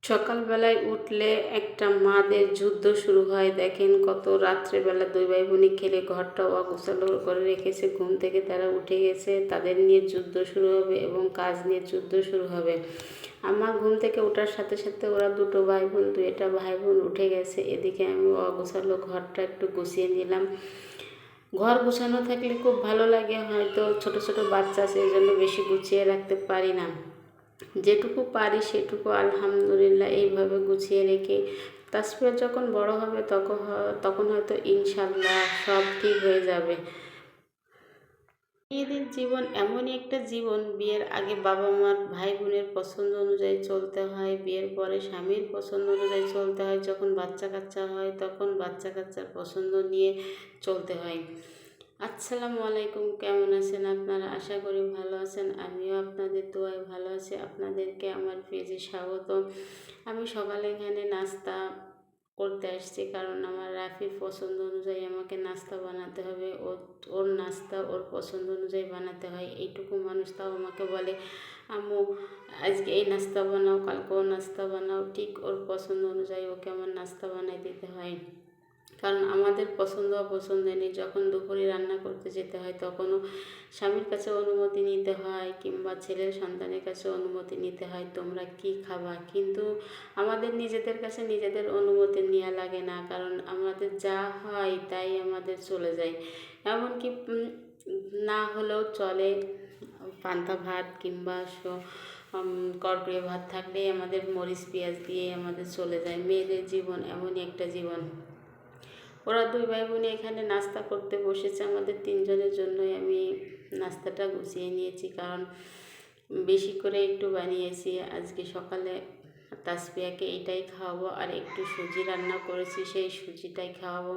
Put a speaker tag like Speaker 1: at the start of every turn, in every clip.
Speaker 1: সকালবেলায় উঠলে একটা মাদের যুদ্ধ শুরু হয়। দেখেন কত রাত্রেবেলা দুই ভাই বোনই খেলে ঘরটা অগোছালো করে রেখেছে, ঘুম থেকে তারা উঠে গেছে, তাদের নিয়ে যুদ্ধ শুরু হবে এবং কাজ নিয়ে যুদ্ধ শুরু হবে। আমার ঘুম থেকে ওঠার সাথে সাথে ওরা দুটো ভাই বোন দুইটা ভাই বোন উঠে গেছে। এদিকে আমি অগোছালো ঘরটা একটু গুছিয়ে নিলাম। ঘর গুছানো থাকলে খুব ভালো লাগে, হয়তো ছোট ছোট বাচ্চা আছে এই জন্য বেশি গুছিয়ে রাখতে পারি না। যেটুকু পারি সেটুকু আলহামদুলিল্লাহ এইভাবে গুছিয়ে রেখে তাসফিয়া যখন বড় হবে তখন হয়তো ইনশাল্লাহ সব ঠিক হয়ে যাবে। মেয়েদের জীবন এমনই একটা জীবন, বিয়ের আগে বাবা মার ভাই বোনের পছন্দ অনুযায়ী চলতে হয়, বিয়ের পরে স্বামীর পছন্দ অনুযায়ী চলতে হয়, যখন বাচ্চা কাচ্চা হয় তখন বাচ্চা কাচ্চার পছন্দ নিয়ে চলতে হয়। আসসালামু আলাইকুম, কেমন আছেন আপনারা? আশা করি ভালো আছেন। আমিও আপনাদের দোয়ায় ভালো আছি। আপনাদেরকে আমার পেজে স্বাগত। আমি সকালে এখানে নাস্তা করতে আসছি, কারণ আমার রাফির পছন্দ অনুযায়ী আমাকে নাস্তা বানাতে হবে। ওর নাস্তা ওর পছন্দ অনুযায়ী বানাতে হয়। এইটুকু মানুষ তাও আমাকে বলে, আম্মু আজকে এই নাস্তা বানাও, কালকে ও নাস্তা বানাও। ঠিক ওর পছন্দ অনুযায়ী ওকে আমার নাস্তা বানাই দিতে হয়, কারণ আমাদের পছন্দ অপছন্দ নেই। যখন দুপুরে রান্না করতে যেতে হয় তখনও স্বামীর কাছে অনুমতি নিতে হয়, কিংবা ছেলের সন্তানের কাছে অনুমতি নিতে হয়, তোমরা কি খাবা। কিন্তু আমাদের নিজেদের কাছে নিজেদের অনুমতি নেওয়া লাগে না, কারণ আমাদের যা হয় তাই আমাদের চলে যায়। এমনকি না হলেও চলে, পান্তা ভাত কিংবা কড়কড়ে ভাত থাকলেই আমাদের মরিচ পেঁয়াজ দিয়ে আমাদের চলে যায়। মেয়েদের জীবন এমনই একটা জীবন। ওরা দুই ভাই বোন এখানে নাস্তা করতে বসেছে, আমাদের তিনজনের জন্যই আমি নাস্তাটা গুছিয়ে নিয়েছি, কারণ বেশি করে একটু বানিয়েছি। আজকে সকালে তাসফিয়াকে এইটাই খাওয়াবো, আর একটু সুজি রান্না করেছি, সেই সুজিটাই খাওয়াবো।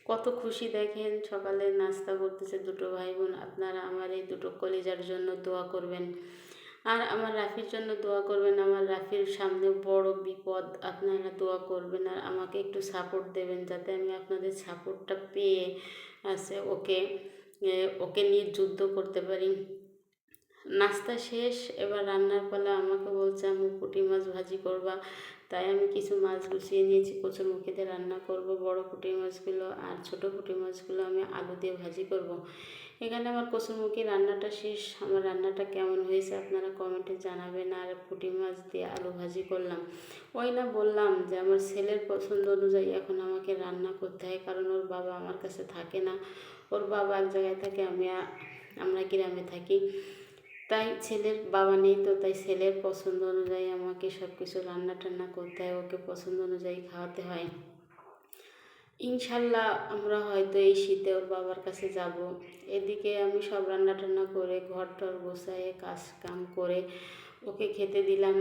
Speaker 1: কত খুশি দেখেন, সকালে নাস্তা করতেছে দুটো ভাই বোন। আপনারা আমার এই দুটো কলিজার জন্য দোয়া করবেন, আর আমার রাফির জন্য দোয়া করবেন। আমার রাফির সামনে বড় বিপদ, আপনারা দোয়া করবেন আর আমাকে একটু সাপোর্ট দেবেন, যাতে আমি আপনাদের সাপোর্টটা পেয়ে ওকে নিয়ে যুদ্ধ করতে পারি। নাস্তা শেষ, এবার রান্নার পালা। আমাকে বলছে আমি পুঁটি মাছ ভাজি করবা, তাই আমি কিছু মাছ গুছিয়ে নিয়েছি, কচুরমুখিতে রান্না করব। বড় পুঁটি মাছগুলো আর ছোট পুঁটি মাছগুলো আমি আলু দিয়ে ভাজি করব। এখানে আমার কচুরমুখী রান্নাটা শেষ। আমার রান্নাটা কেমন হয়েছে আপনারা কমেন্টে জানাবেন। আর পুঁটি মাছ দিয়ে আলু ভাজি করলাম। ওই না বললাম যে আমার ছেলের পছন্দ অনুযায়ী এখন আমাকে রান্না করতে হয়, কারণ ওর বাবা আমার কাছে থাকে না, ওর বাবা এক জায়গায় থাকে, আমরা গ্রামে থাকি। তাই ছেলের বাবা নেই, তো তাই ছেলের পছন্দ অনুযায়ী আমাকে সব কিছু রান্না টান্না করতে হয়, ওকে পছন্দ অনুযায়ী খাওয়াতে হয়। ইনশাল্লাহ আমরা হয়তো এই শীতে ওর বাবার কাছে যাব। এদিকে আমি সব রান্না টান্না করে ঘর টর গোছায়ে কাজ কাম করে ওকে খেতে দিলাম।